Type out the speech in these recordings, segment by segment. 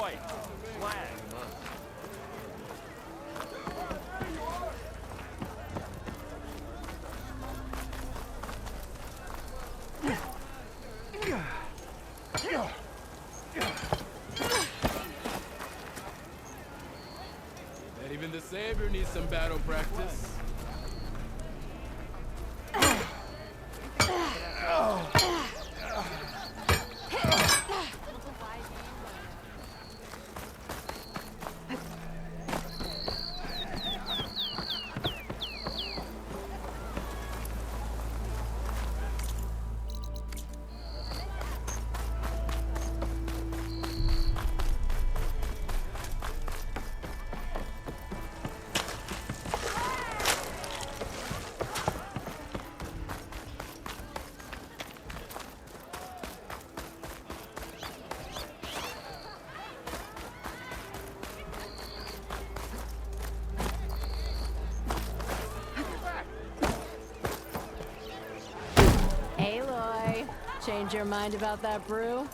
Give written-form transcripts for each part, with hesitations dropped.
White. Flag. And even the Savior needs some battle practice. Change your mind about that brew?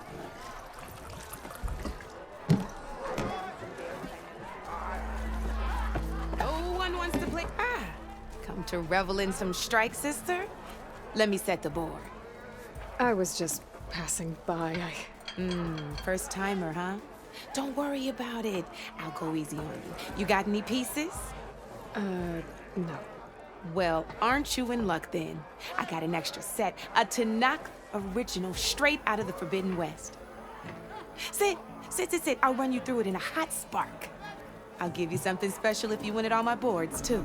No one wants to play. Come to revel in some strike, sister? Let me set the board. I was just passing by. First timer, huh? Don't worry about it. I'll go easy on you. You got any pieces? No. Well, aren't you in luck then? I got an extra set, a Tanakh original straight out of the Forbidden West. Sit. I'll run you through it in a hot spark. I'll give you something special if you win it on my boards, too.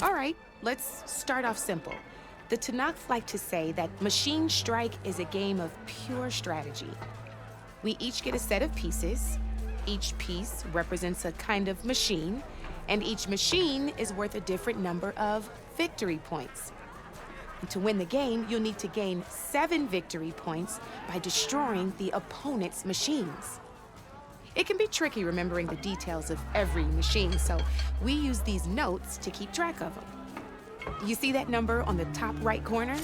All right, let's start off simple. The Tanakh like to say that Machine Strike is a game of pure strategy. We each get a set of pieces. Each piece represents a kind of machine, and each machine is worth a different number of victory points. And to win the game, you'll need to gain 7 victory points by destroying the opponent's machines. It can be tricky remembering the details of every machine, so we use these notes to keep track of them. You see that number on the top right corner?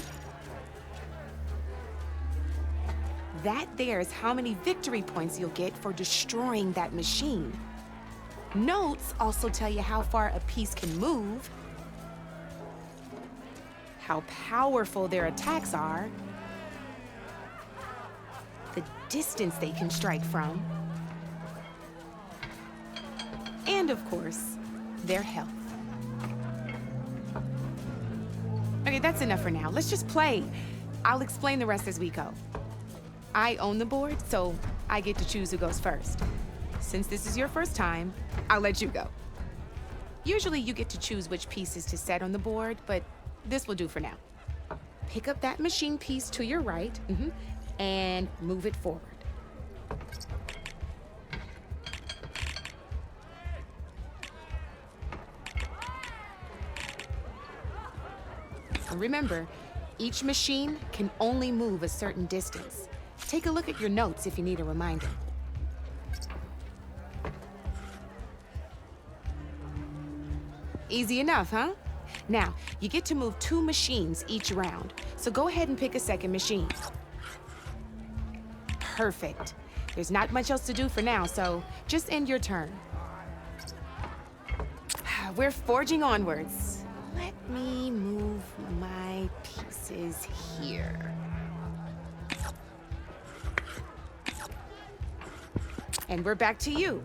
That there is how many victory points you'll get for destroying that machine. Notes also tell you how far a piece can move, how powerful their attacks are, the distance they can strike from, and of course, their health. Okay, that's enough for now. Let's just play. I'll explain the rest as we go. I own the board, so I get to choose who goes first. Since this is your first time, I'll let you go. Usually you get to choose which pieces to set on the board, but this will do for now. Pick up that machine piece to your right, and move it forward. Remember, each machine can only move a certain distance. Take a look at your notes if you need a reminder. Easy enough, huh? Now, you get to move 2 machines each round, so go ahead and pick a second machine. Perfect. There's not much else to do for now, so just end your turn. We're forging onwards. Let me move my pieces here. And we're back to you.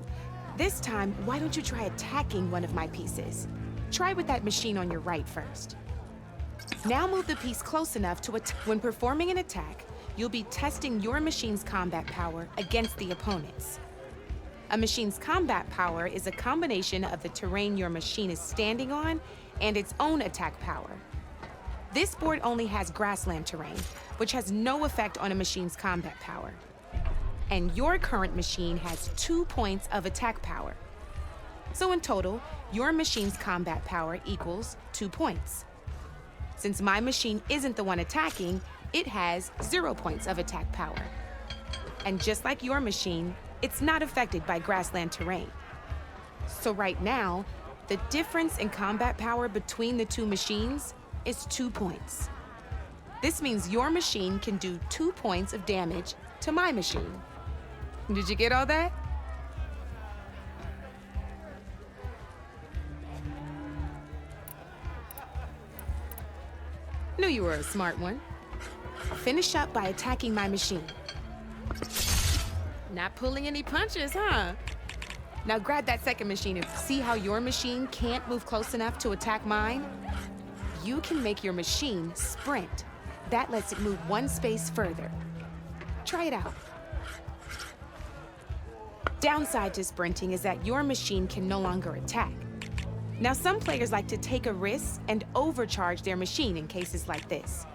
This time, why don't you try attacking one of my pieces? Try with that machine on your right first. Now move the piece close enough to when performing an attack, you'll be testing your machine's combat power against the opponent's. A machine's combat power is a combination of the terrain your machine is standing on and its own attack power. This board only has grassland terrain, which has no effect on a machine's combat power. And your current machine has 2 points of attack power. So in total, your machine's combat power equals 2 points. Since my machine isn't the one attacking, it has 0 points of attack power. And just like your machine, it's not affected by grassland terrain. So right now, the difference in combat power between the two machines is 2 points. This means your machine can do 2 points of damage to my machine. Did you get all that? Knew you were a smart one. Finish up by attacking my machine. Not pulling any punches, huh? Now grab that second machine and see how your machine can't move close enough to attack mine? You can make your machine sprint. That lets it move 1 space further. Try it out. Downside to sprinting is that your machine can no longer attack. Now, some players like to take a risk and overcharge their machine in cases like this.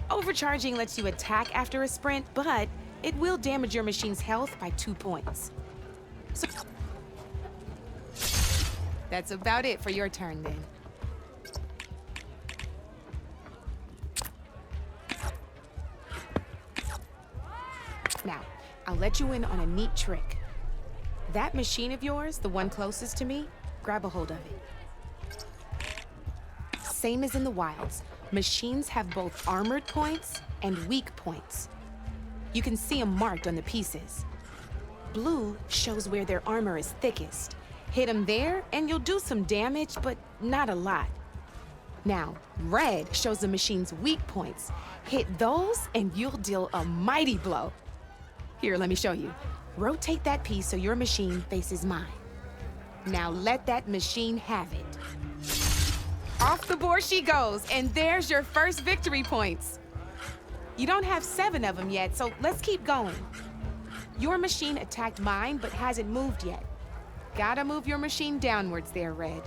Overcharging lets you attack after a sprint, but it will damage your machine's health by 2 points. So that's about it for your turn then. Now, I'll let you in on a neat trick. That machine of yours, the one closest to me, grab a hold of it. Same as in the wilds, machines have both armored points and weak points. You can see them marked on the pieces. Blue shows where their armor is thickest. Hit them there and you'll do some damage, but not a lot. Now, red shows the machine's weak points. Hit those and you'll deal a mighty blow. Here, let me show you. Rotate that piece so your machine faces mine. Now let that machine have it. Off the board she goes, and there's your first victory points. You don't have 7 of them yet, so let's keep going. Your machine attacked mine, but hasn't moved yet. Gotta move your machine downwards there, Red.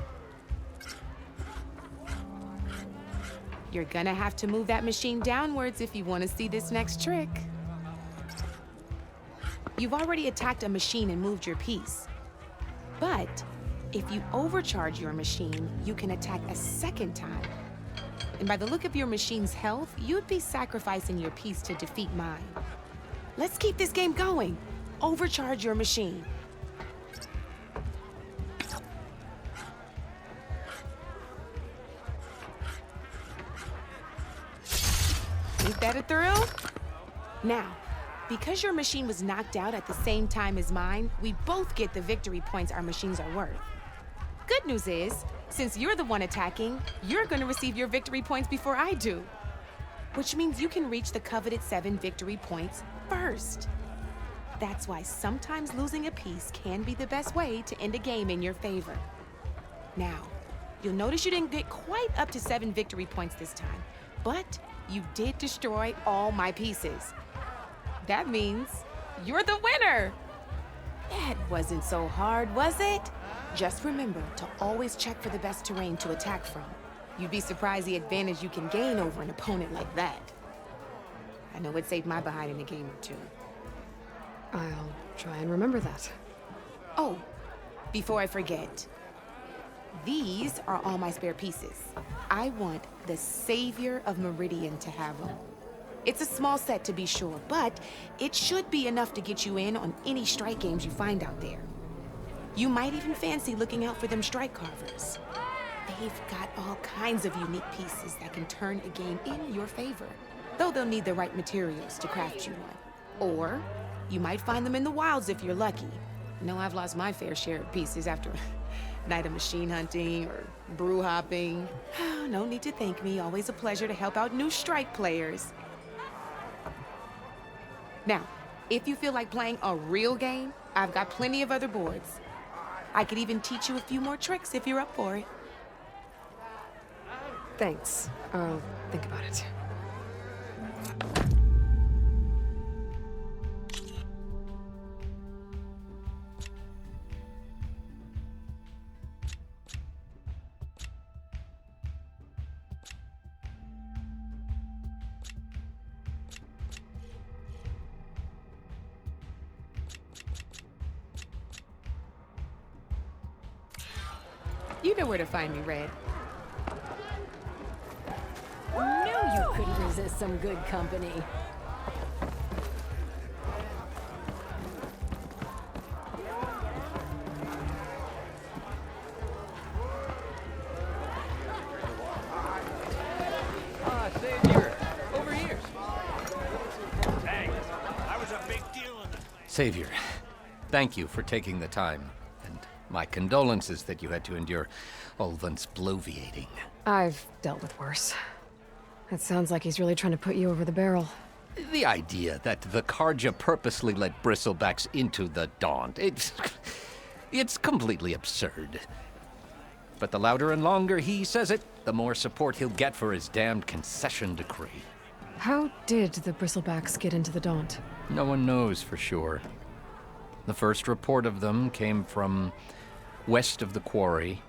You're gonna have to move that machine downwards if you want to see this next trick. You've already attacked a machine and moved your piece. But if you overcharge your machine, you can attack a second time. And by the look of your machine's health, you'd be sacrificing your piece to defeat mine. Let's keep this game going. Overcharge your machine. Ain't that a thrill? Now, because your machine was knocked out at the same time as mine, we both get the victory points our machines are worth. Good news is, since you're the one attacking, you're gonna receive your victory points before I do. Which means you can reach the coveted 7 victory points first. That's why sometimes losing a piece can be the best way to end a game in your favor. Now, you'll notice you didn't get quite up to 7 victory points this time, but you did destroy all my pieces. That means you're the winner! That wasn't so hard, was it? Just remember to always check for the best terrain to attack from. You'd be surprised the advantage you can gain over an opponent like that. I know it saved my behind in a game or two. I'll try and remember that. Oh, before I forget, these are all my spare pieces. I want the Savior of Meridian to have them. It's a small set to be sure, but it should be enough to get you in on any strike games you find out there. You might even fancy looking out for them strike carvers. They've got all kinds of unique pieces that can turn a game in your favor, though they'll need the right materials to craft you one. Or you might find them in the wilds if you're lucky. I know I've lost my fair share of pieces after a night of machine hunting or brew hopping. No need to thank me. Always a pleasure to help out new strike players. Now, if you feel like playing a real game, I've got plenty of other boards. I could even teach you a few more tricks if you're up for it. Thanks. I'll think about it. You know where to find me, Red. Knew you couldn't resist some good company. Savior, over here. Hey, that was a big deal in the... Savior, thank you for taking the time, and my condolences that you had to endure Ulvan's bloviating. I've dealt with worse. It sounds like he's really trying to put you over the barrel. The idea that the Karja purposely let bristlebacks into the Daunt, it's completely absurd. But the louder and longer he says it, the more support he'll get for his damned concession decree. How did the Bristlebacks get into the Daunt? No one knows for sure. The first report of them came from west of the quarry.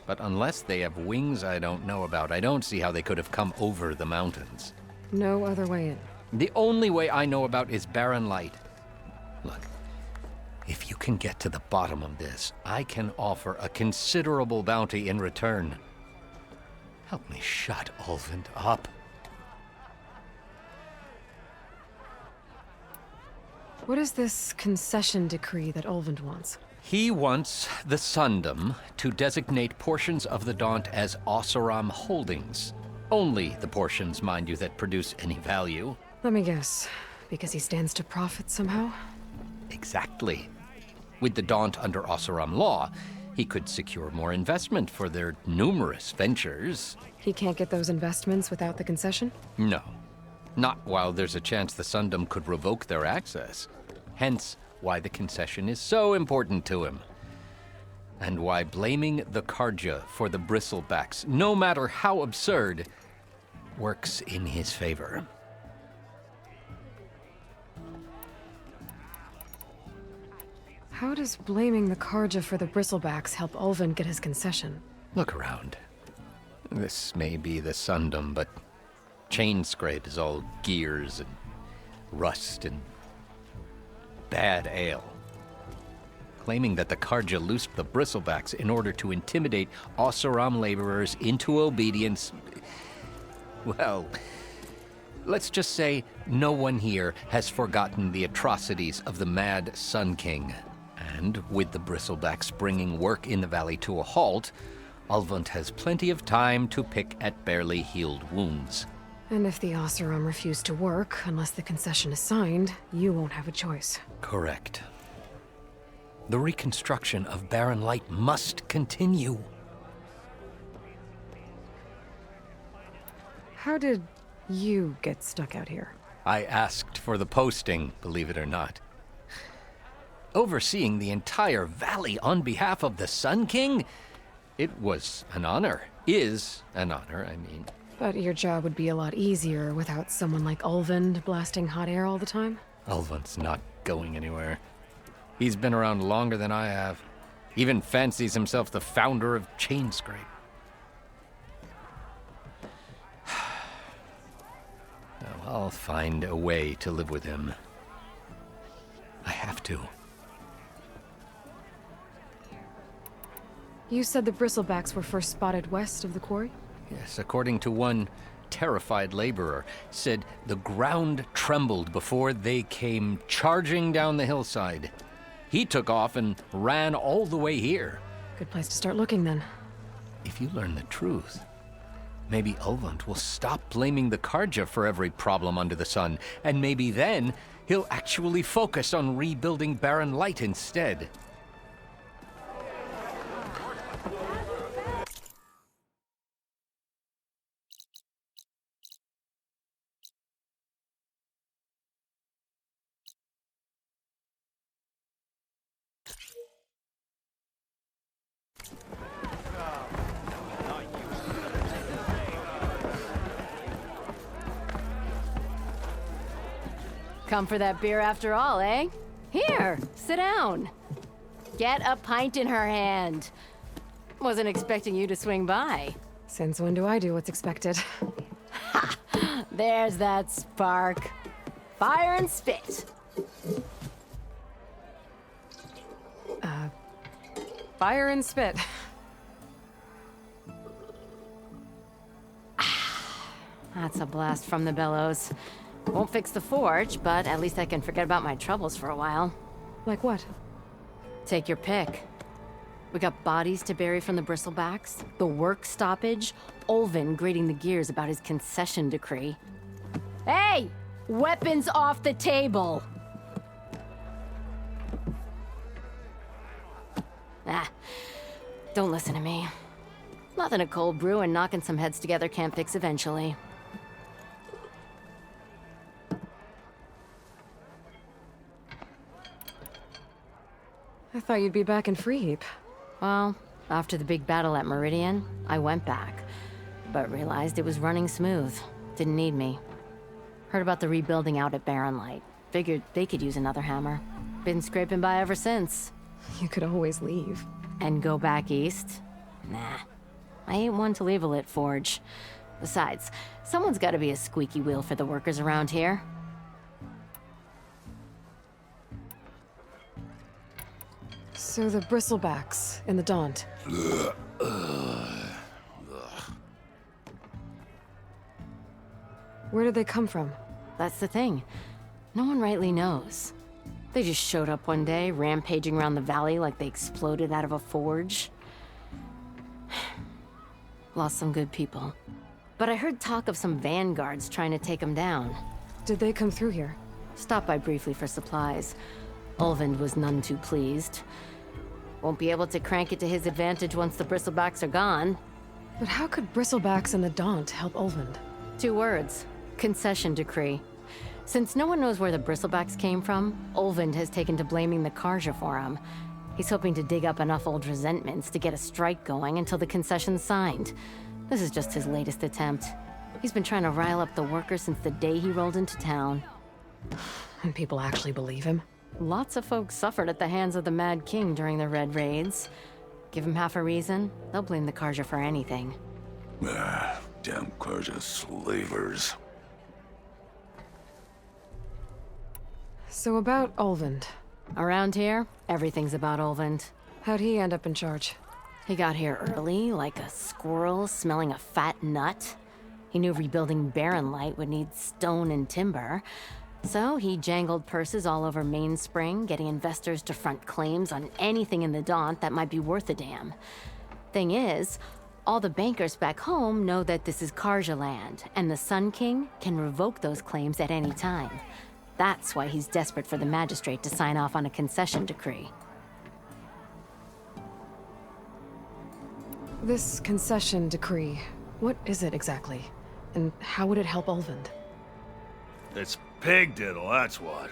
But unless they have wings I don't know about, I don't see how they could have come over the mountains. No other way in. The only way I know about is barren light. Look, if you can get to the bottom of this, I can offer a considerable bounty in return. Help me shut Ulvund up. What is this concession decree that Ulvund wants? He wants the Sundom to designate portions of the Daunt as Oseram holdings. Only the portions, mind you, that produce any value. Let me guess. Because he stands to profit somehow? Exactly. With the Daunt under Oseram law, he could secure more investment for their numerous ventures. He can't get those investments without the concession? No. Not while there's a chance the Sundom could revoke their access. Hence, why the concession is so important to him. And why blaming the Karja for the bristlebacks, no matter how absurd, works in his favor. How does blaming the Karja for the Bristlebacks help Ulvund get his concession? Look around. This may be the Sundom, but Chainscrape is all gears and rust and bad ale. Claiming that the Karja loosed the Bristlebacks in order to intimidate Oseram laborers into obedience. Well, let's just say no one here has forgotten the atrocities of the Mad Sun King. And with the Bristlebacks bringing work in the valley to a halt, Ulvund has plenty of time to pick at barely healed wounds. And if the Oseram refuse to work, unless the concession is signed, you won't have a choice. Correct. The reconstruction of Barren Light must continue. How did you get stuck out here? I asked for the posting, believe it or not. Overseeing the entire valley on behalf of the Sun King? It was an honor. Is an honor, I mean. But your job would be a lot easier without someone like Ulvund blasting hot air all the time? Ulvund's not going anywhere. He's been around longer than I have. Even fancies himself the founder of Chainscrape. I'll find a way to live with him. I have to. You said the Bristlebacks were first spotted west of the quarry? Yes, according to one terrified laborer, said the ground trembled before they came charging down the hillside. He took off and ran all the way here. Good place to start looking, then. If you learn the truth, maybe Ulvund will stop blaming the Karja for every problem under the sun, and maybe then he'll actually focus on rebuilding Barren Light instead. Come for that beer after all, eh? Here, sit down. Get a pint in her hand. Wasn't expecting you to swing by. Since when do I do what's expected? There's that spark. Fire and spit. Fire and spit. That's a blast from the bellows. Won't fix the forge, but at least I can forget about my troubles for a while. Like what? Take your pick. We got bodies to bury from the bristlebacks, the work stoppage, Ulvin grating the gears about his concession decree. Hey! Weapons off the table! Ah, don't listen to me. Nothing a cold brew and knocking some heads together can't fix eventually. I thought you'd be back in Free Heap. Well, after the big battle at Meridian, I went back, but realized it was running smooth. Didn't need me. Heard about the rebuilding out at Barren Light. Figured they could use another hammer. Been scraping by ever since. You could always leave. And go back east? Nah. I ain't one to leave a lit forge. Besides, someone's gotta be a squeaky wheel for the workers around here. So the bristlebacks in the Daunt. Where did they come from? That's the thing. No one rightly knows. They just showed up one day, rampaging around the valley like they exploded out of a forge. Lost some good people. But I heard talk of some vanguards trying to take them down. Did they come through here? Stopped by briefly for supplies. Ulvin was none too pleased. Won't be able to crank it to his advantage once the bristlebacks are gone. But how could bristlebacks and the Daunt help Ulvin? 2 words. Concession decree. Since no one knows where the bristlebacks came from, Ulvin has taken to blaming the Karja for him. He's hoping to dig up enough old resentments to get a strike going until the concession's signed. This is just his latest attempt. He's been trying to rile up the workers since the day he rolled into town. And people actually believe him? Lots of folks suffered at the hands of the Mad King during the Red Raids. Give him half a reason, they'll blame the Karja for anything. Damn Karja slavers. So about Ulvin. Around here, everything's about Ulvin. How'd he end up in charge? He got here early, like a squirrel smelling a fat nut. He knew rebuilding Barren Light would need stone and timber. So he jangled purses all over Mainspring, getting investors to front claims on anything in the Daunt that might be worth a damn. Thing is, all the bankers back home know that this is Karja land, and the Sun King can revoke those claims at any time. That's why he's desperate for the magistrate to sign off on a concession decree. This concession decree, what is it exactly? And how would it help Ulvin? It's pig diddle, that's what.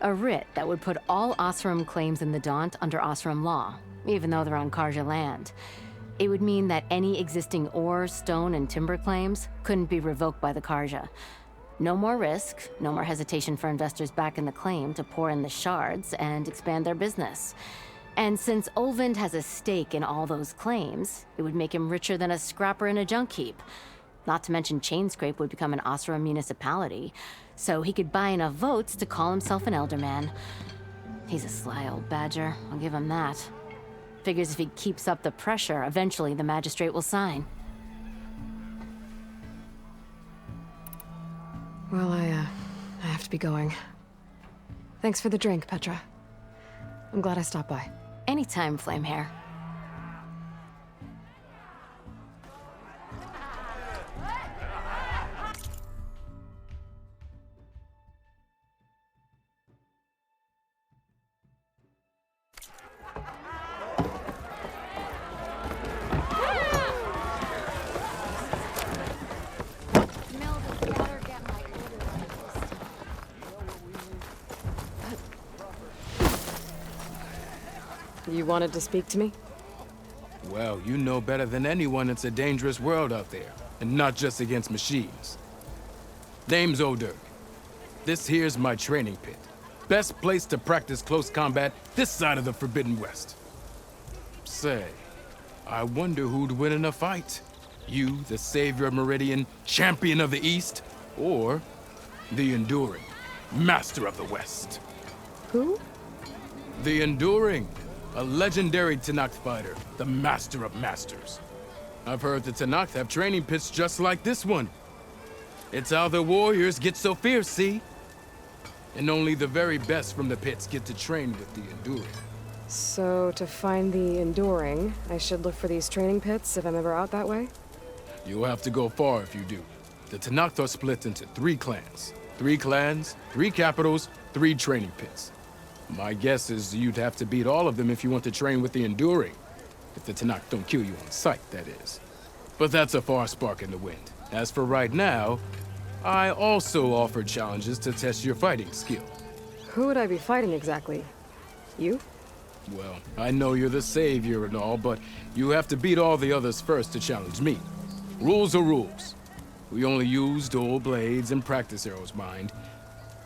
A writ that would put all Osram claims in the Daunt under Osram law, even though they're on Karja land. It would mean that any existing ore, stone, and timber claims couldn't be revoked by the Karja. No more risk, no more hesitation for investors back in the claim to pour in the shards and expand their business. And since Ulvin has a stake in all those claims, it would make him richer than a scrapper in a junk heap. Not to mention Chainscrape would become an Osram municipality, so he could buy enough votes to call himself an elderman. He's a sly old badger, I'll give him that. Figures if he keeps up the pressure, eventually the magistrate will sign. Well, I have to be going. Thanks for the drink, Petra. I'm glad I stopped by. Anytime, Flamehair. You wanted to speak to me? Well, you know better than anyone it's a dangerous world out there, and not just against machines. Name's O'Dirk. This here's my training pit. Best place to practice close combat this side of the Forbidden West. Say, I wonder who'd win in a fight. You, the savior of Meridian, champion of the East, or the Enduring, master of the West. Who? The Enduring, a legendary Tenakth fighter, the master of masters. I've heard the Tenakth have training pits just like this one. It's how the warriors get so fierce, see? And only the very best from the pits get to train with the Enduring. So, to find the Enduring, I should look for these training pits if I'm ever out that way? You'll have to go far if you do. The Tenakth are split into 3 clans. 3 clans, 3 capitals, 3 training pits. My guess is you'd have to beat all of them if you want to train with the Enduring. If the Tenakth don't kill you on sight, that is. But that's a far spark in the wind. As for right now, I also offer challenges to test your fighting skill. Who would I be fighting exactly? You? Well, I know you're the savior and all, but you have to beat all the others first to challenge me. Rules are rules. We only use dual blades and practice arrows, mind.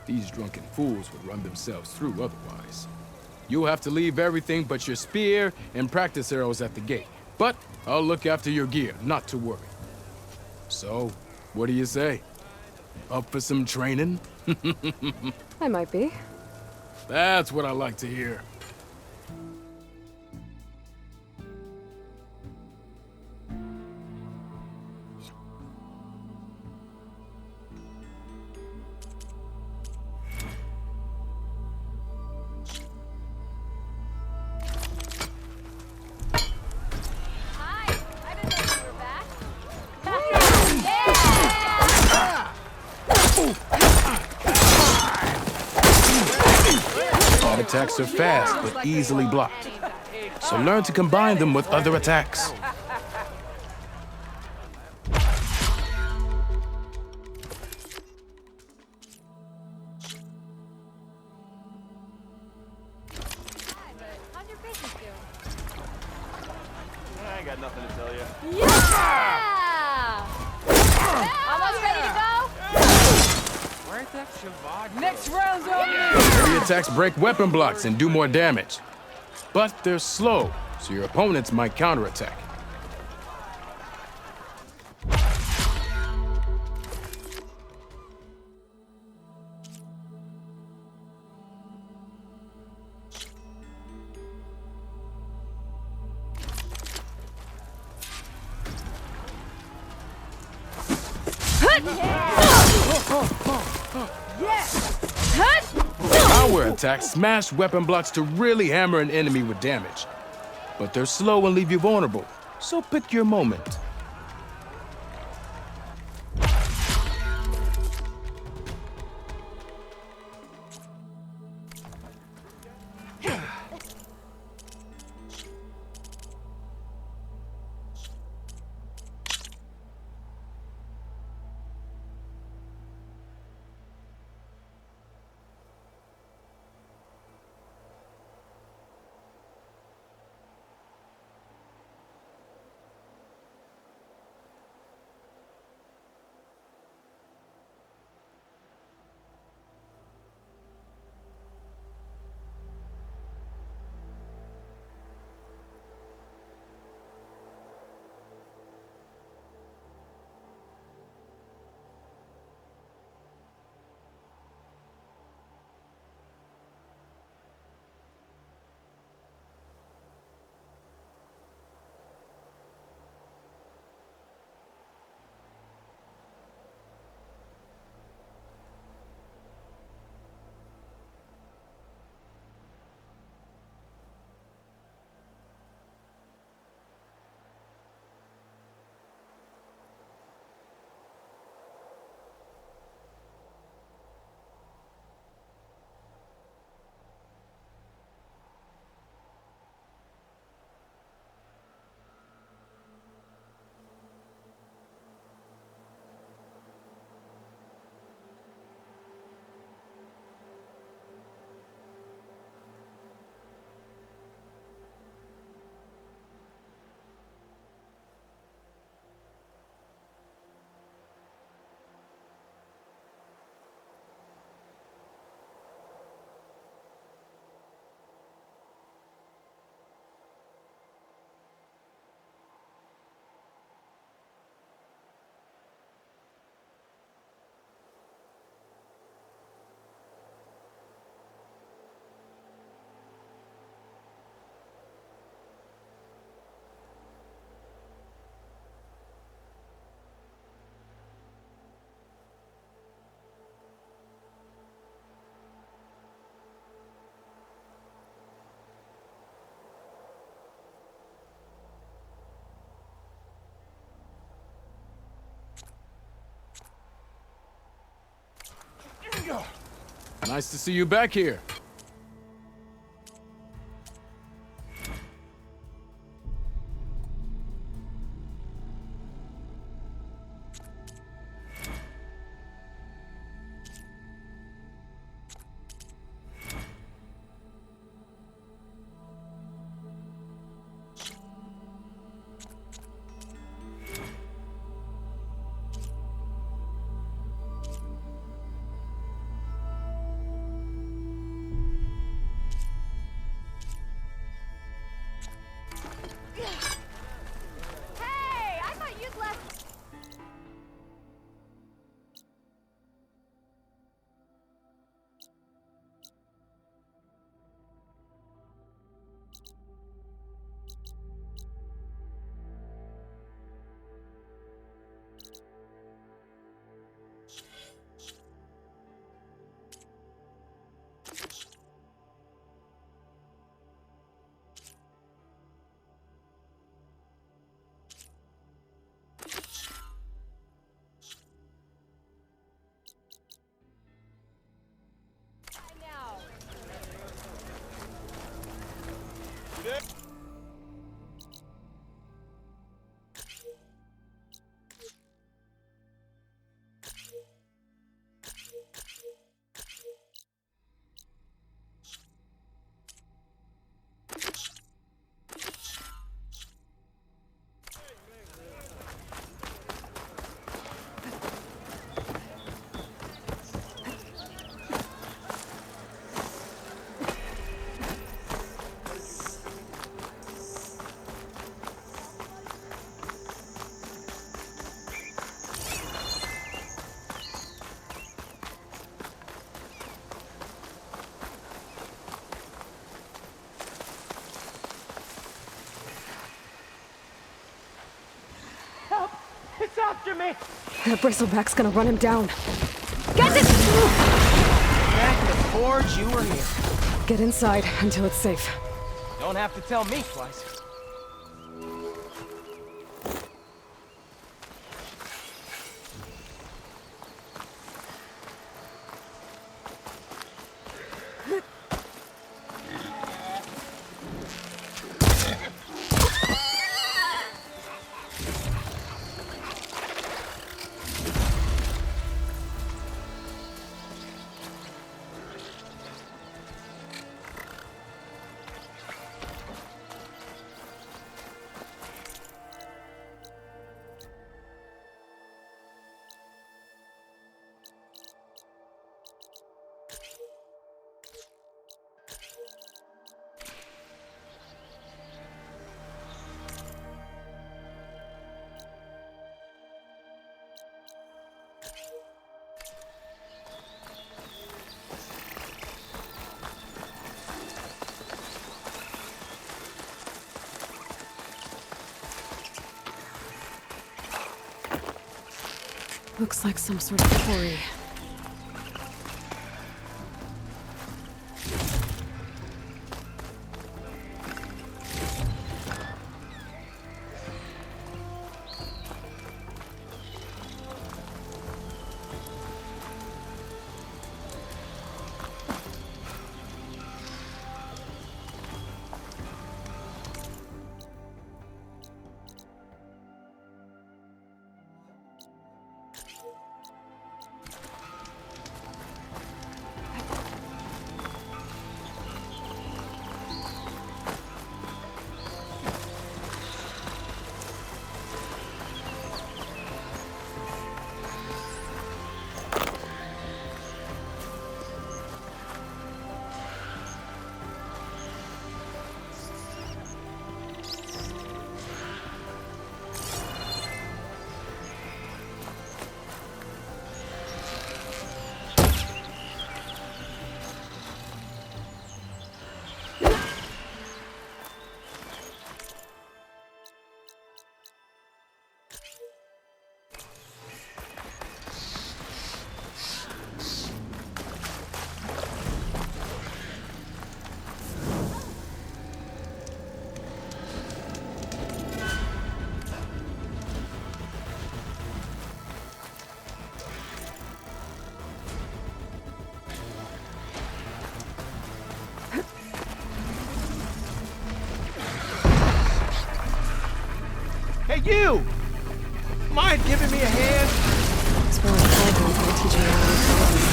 These drunken fools would run themselves through otherwise. You'll have to leave everything but your spear and practice arrows at the gate. But I'll look after your gear, not to worry. So, what do you say? Up for some training? I might be. That's what I like to hear. Attacks are fast, but easily blocked. So learn to combine them with other attacks. I got nothing to tell you. Yeah! Almost ready to go? Next round's over! Heavy attacks break weapon blocks and do more damage. But they're slow, so your opponents might counterattack. Power attacks smash weapon blocks to really hammer an enemy with damage. But they're slow and leave you vulnerable, so pick your moment. Nice to see you back here. Hey, I thought you'd left. Now. It's after me! That bristleback's gonna run him down. Get this! Back to the forge, you were here. Get inside until it's safe. Don't have to tell me twice. Looks like some sort of quarry. Hey, you! Mind giving me a hand? Exploring the playground will teach me how to use weapons.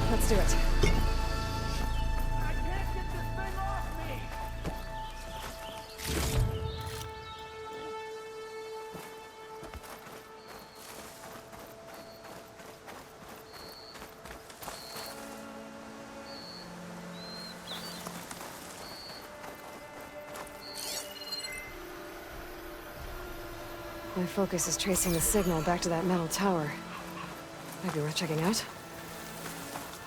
Let's do it. I can't get this thing off me! My focus is tracing the signal back to that metal tower. Might be worth checking out.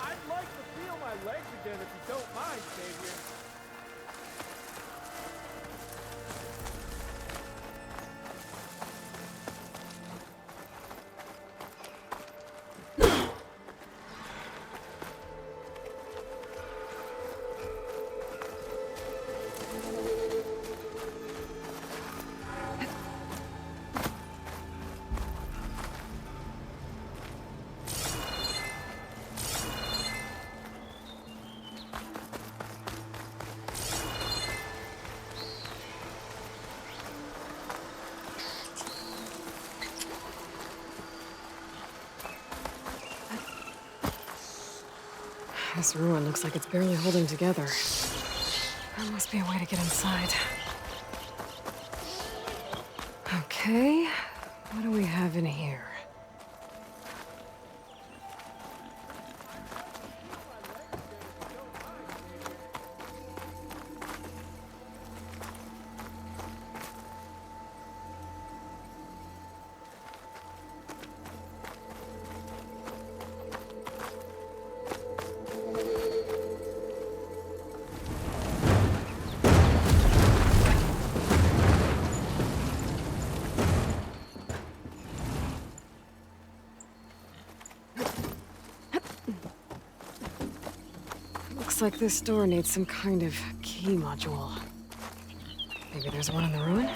I'd like to feel my legs again if you don't mind, Savior. This ruin looks like it's barely holding together. There must be a way to get inside. Okay, what do we have in here? Looks like this door needs some kind of key module. Maybe there's one in the ruin?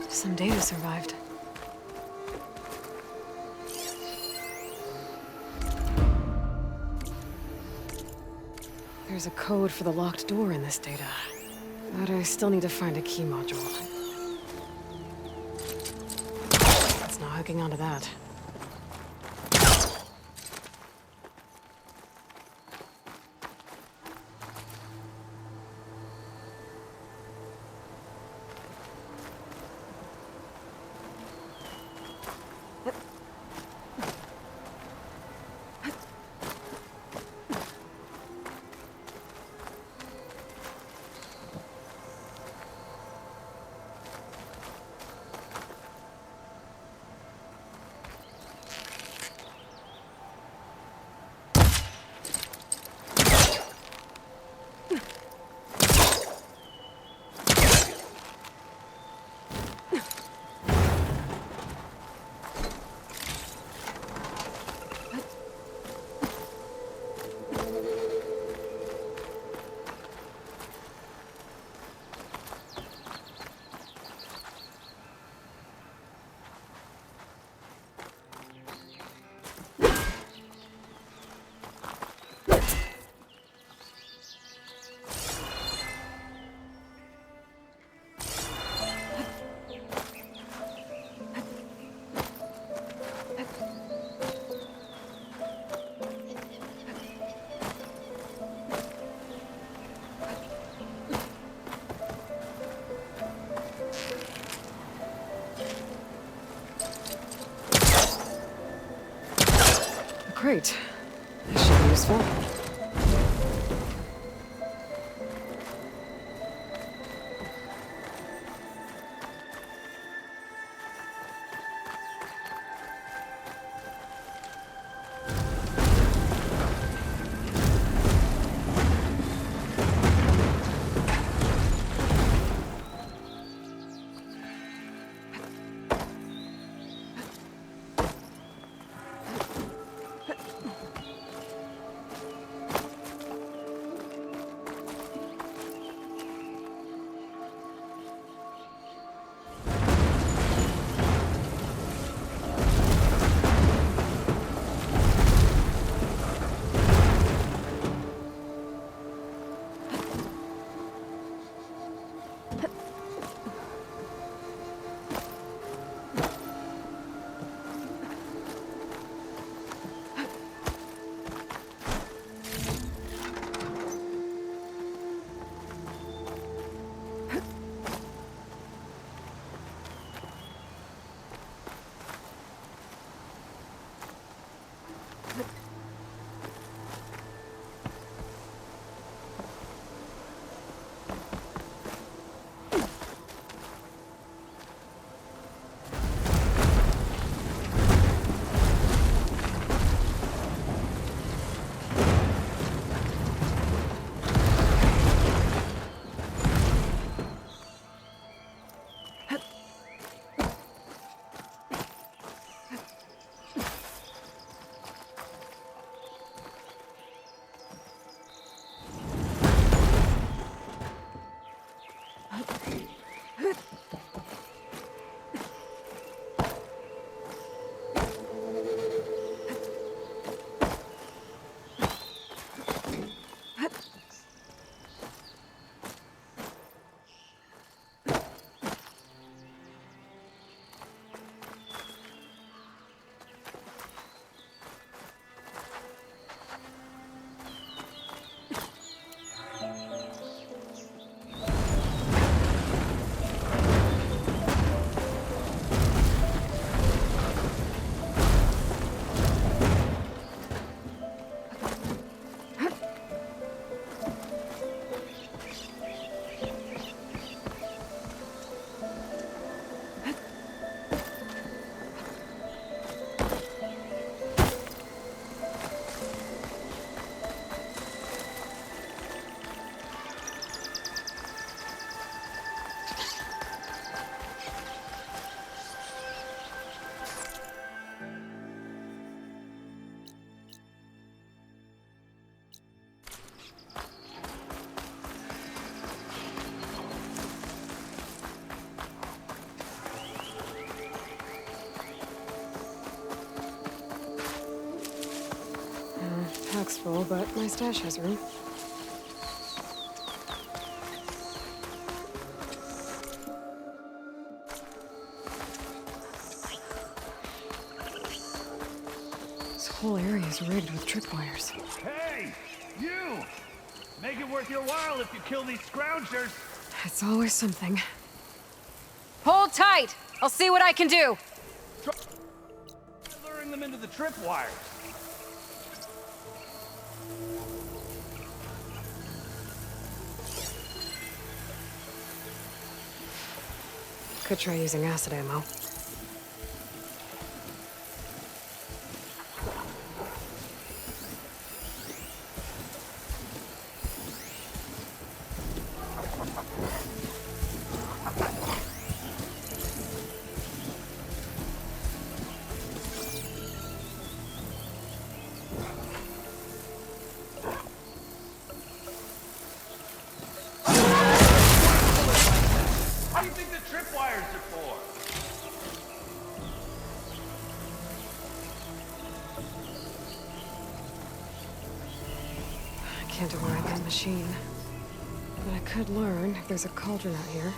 Some data survived. There's a code for the locked door in this data. But I still need to find a key module. It's not hooking onto that. crate. This should be useful. Pack's full, but my stash has room. This whole area is rigged with tripwires. Hey! You! Make it worth your while if you kill these scroungers! It's always something. Hold tight! I'll see what I can do! Luring them into the tripwires. Could try using acid ammo. What do you think the tripwires are for? I can't override that machine. But I could learn if there's a cauldron out here.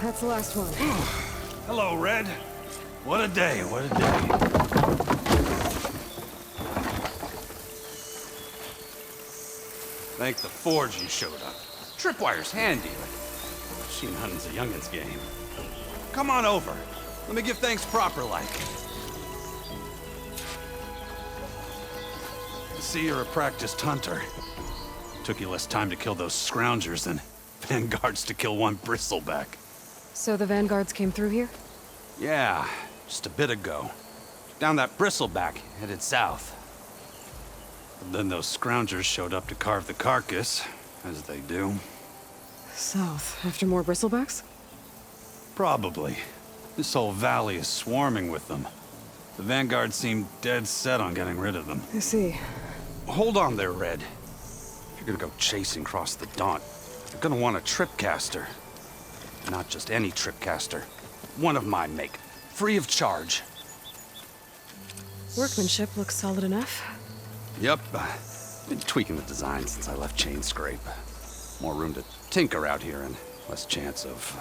That's the last one. Hello, Red. What a day, what a day. Thank the Forge you showed up. Tripwire's handy, but machine hunting's a youngin's game. Come on over. Let me give thanks proper-like. See, you're a practiced hunter. Took you less time to kill those scroungers than vanguards to kill one bristleback. So the vanguards came through here? Yeah, just a bit ago. Down that bristleback, headed south. And then those scroungers showed up to carve the carcass, as they do. South, after more bristlebacks? Probably. This whole valley is swarming with them. The vanguard seemed dead set on getting rid of them. I see. Hold on there, Red. If you're gonna go chasing across the Daunt, you're gonna want a tripcaster. Not just any tripcaster. One of my make. Free of charge. Workmanship looks solid enough. Yep. Been tweaking the design since I left Chain Scrape. More room to tinker out here and less chance of,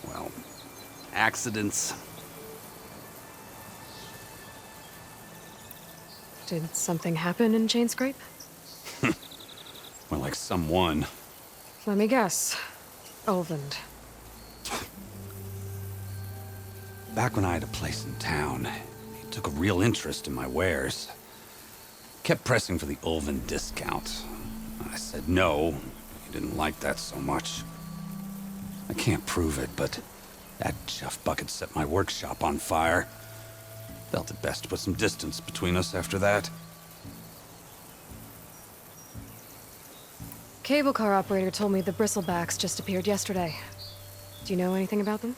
well, accidents. Did something happen in Chain Scrape? More like someone. Let me guess. Ulvund. Back when I had a place in town, he took a real interest in my wares. Kept pressing for the Ulvund discount. I said no. He didn't like that so much. I can't prove it, but that chuff bucket set my workshop on fire. Felt it best to put some distance between us after that. Cable car operator told me the bristlebacks just appeared yesterday. Do you know anything about them?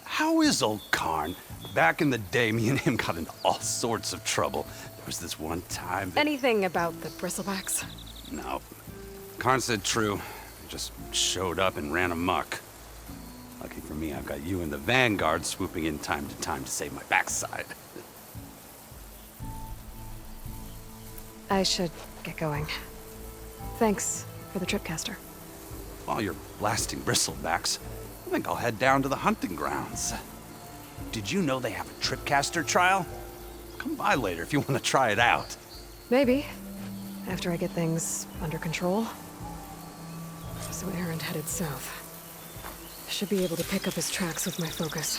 How is old Karn? Back in the day, me and him got into all sorts of trouble. There was this one time that... Anything about the bristlebacks? No. Karn said true. Just showed up and ran amok. Lucky for me, I've got you and the Vanguard swooping in time to save my backside. I should get going. Thanks for the tripcaster. While you're blasting bristlebacks, I think I'll head down to the hunting grounds. Did you know they have a tripcaster trial? Come by later if you want to try it out. Maybe. After I get things under control. So Erend headed south. Should be able to pick up his tracks with my focus.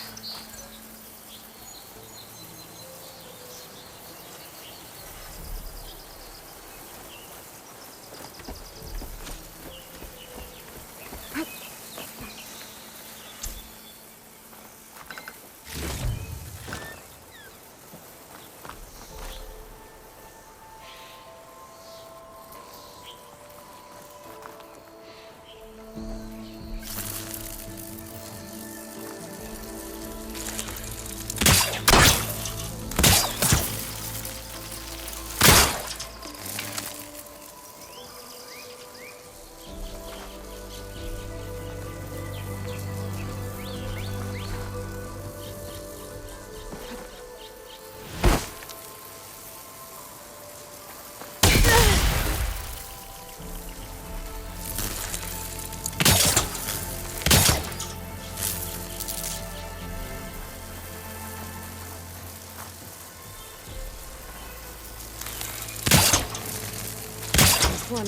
One.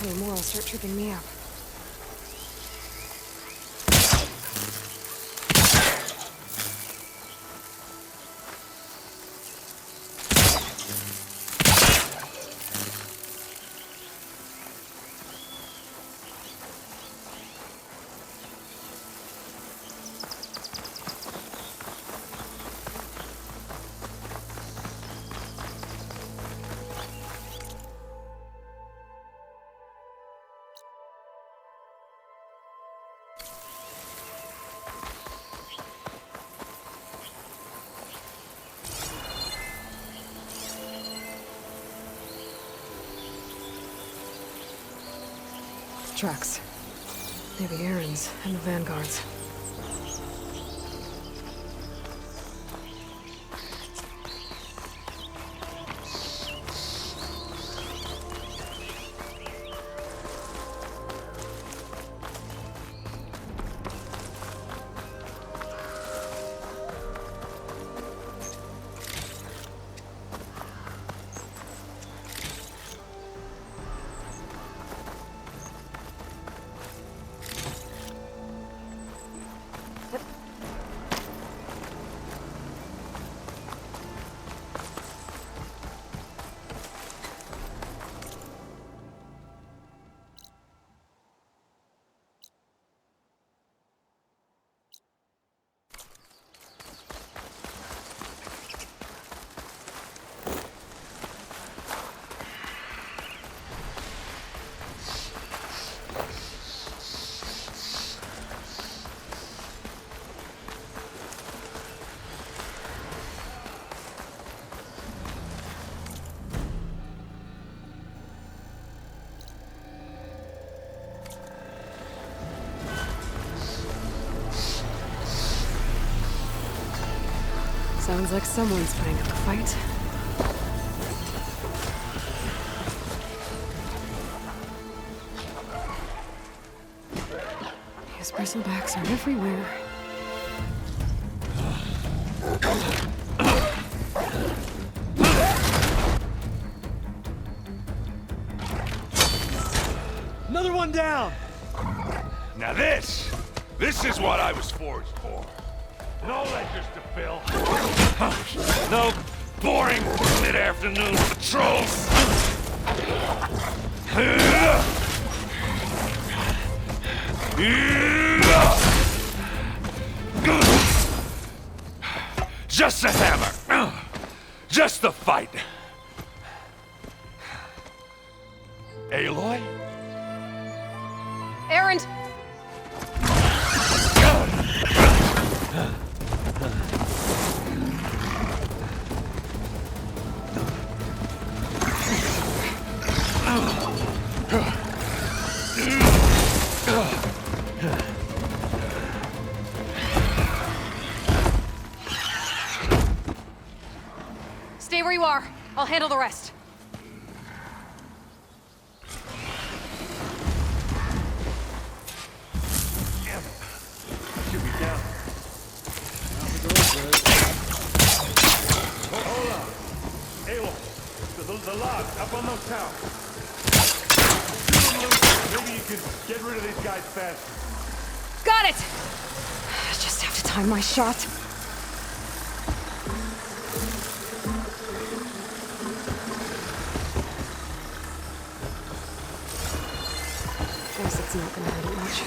Any more will start tripping me up. Tracks. Maybe Erend's and the Vanguard's. Sounds like someone's putting up a fight. These bristlebacks are everywhere. Another one down! Now this is what I was forged for. No ledgers to fill. No boring mid-afternoon patrols. Just a hammer. Just the fight. Aloy? Errand! Stay where you are. I'll handle the rest. Should be down. Hold on. Aloy, the log up on those towers. Shoot them loose. Maybe you can get rid of these guys faster. Got it! I just have to time my shot. Guess it's not gonna hurt it much.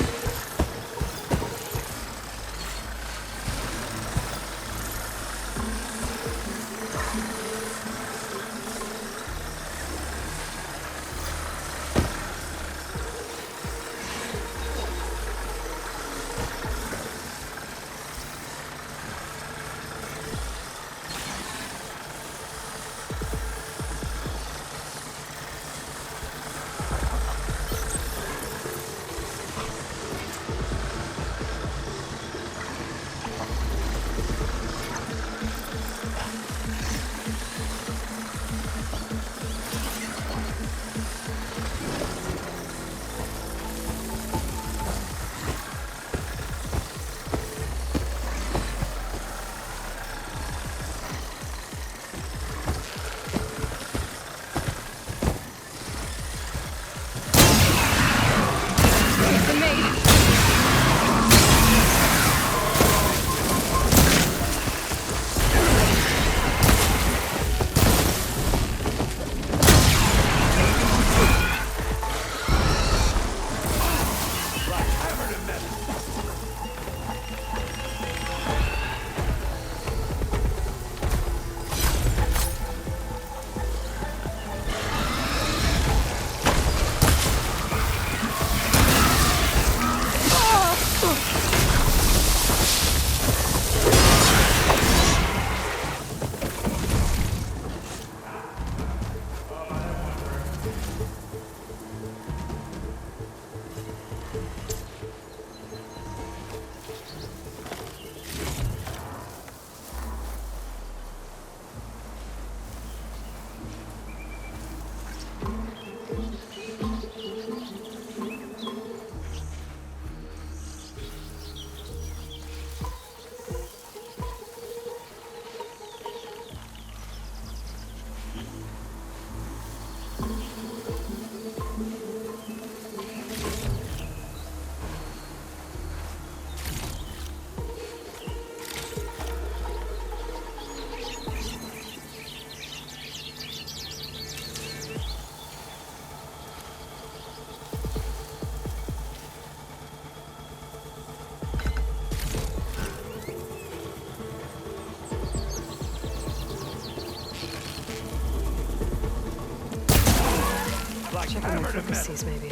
Checking my frequencies, maybe.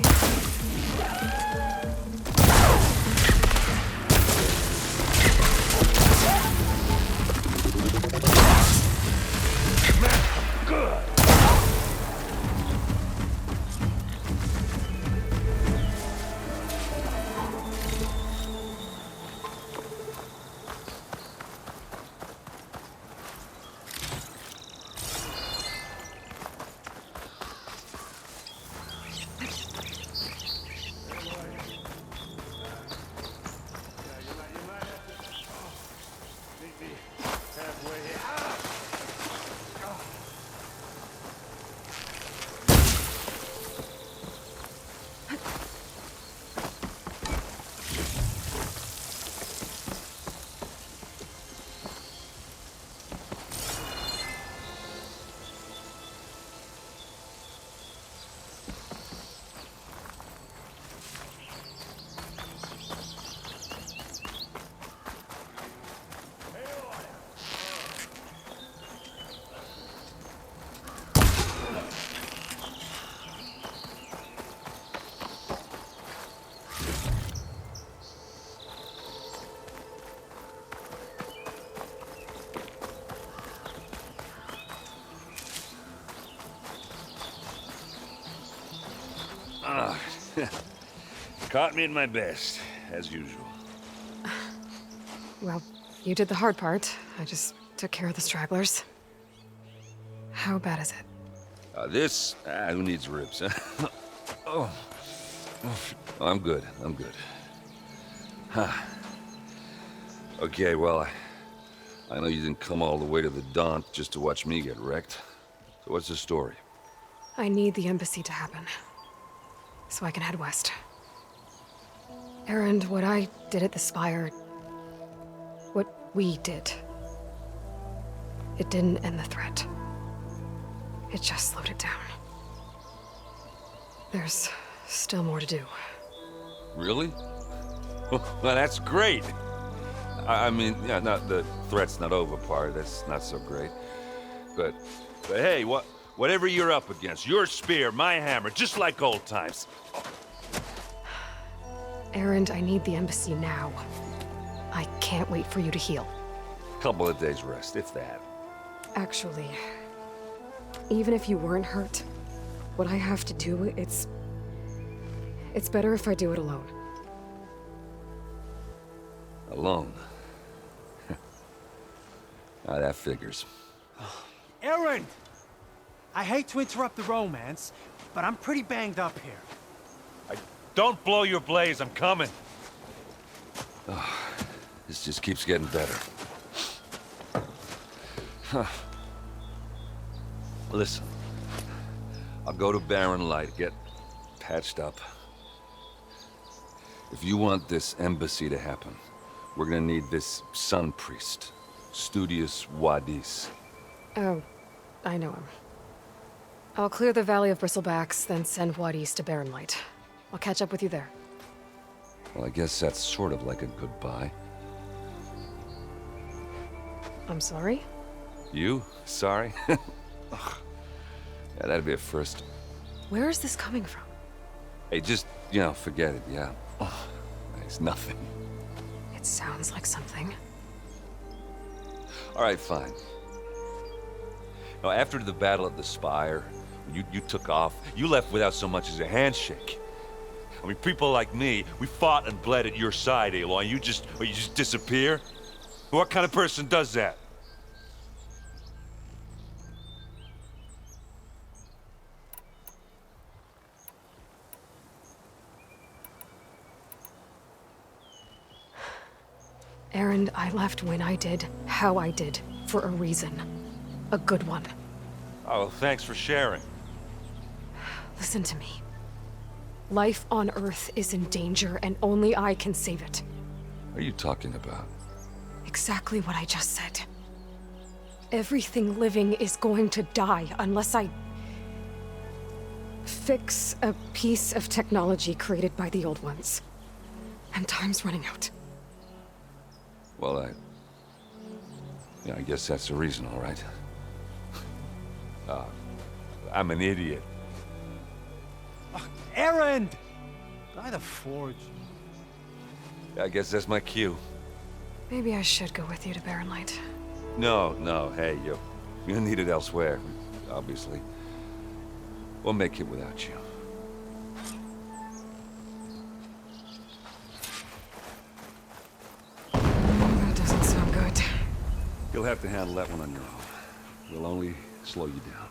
Good. Caught me at my best, as usual. Well, you did the hard part. I just took care of the stragglers. How bad is it? Who needs ribs, huh? Oh. I'm good, I'm good. Huh. Okay, well, I know you didn't come all the way to the Daunt just to watch me get wrecked. So what's the story? I need the embassy to happen, so I can head west. Erend, what I did at the Spire... what we did... it didn't end the threat. It just slowed it down. There's still more to do. Really? Well, that's great. I mean, yeah, not the threat's not over part. That's not so great. But hey, whatever you're up against, your spear, my hammer, just like old times. Erend, I need the embassy now. I can't wait for you to heal. Couple of days rest, if that. Actually, even if you weren't hurt, what I have to do, it's better if I do it alone. Alone? That figures. Erend! I hate to interrupt the romance, but I'm pretty banged up here. Don't blow your blaze, I'm coming. Oh, this just keeps getting better. Huh. Listen, I'll go to Barren Light, get patched up. If you want this embassy to happen, we're gonna need this sun priest, Studious Wadis. Oh, I know him. I'll clear the Valley of Bristlebacks, then send Wadis to Barren Light. I'll catch up with you there. Well, I guess that's sort of like a goodbye. I'm sorry? You? Sorry? Ugh. Yeah, that'd be a first. Where is this coming from? Hey, just, forget it, yeah. Oh, it's nothing. It sounds like something. All right, fine. Now, after the battle at the Spire, you took off, you left without so much as a handshake. I mean, people like me, we fought and bled at your side, Aloy, and you just disappear? What kind of person does that? Erend, I left when I did, how I did, for a reason. A good one. Oh, thanks for sharing. Listen to me. Life on Earth is in danger, and only I can save it. What are you talking about? Exactly what I just said. Everything living is going to die unless I... fix a piece of technology created by the old ones. And time's running out. Well, I guess that's the reason, all right. I'm an idiot. Erend! By the Forge. I guess that's my cue. Maybe I should go with you to Barren Light. No, hey, you're needed elsewhere, obviously. We'll make it without you. That doesn't sound good. You'll have to handle that one on your own. We'll only slow you down.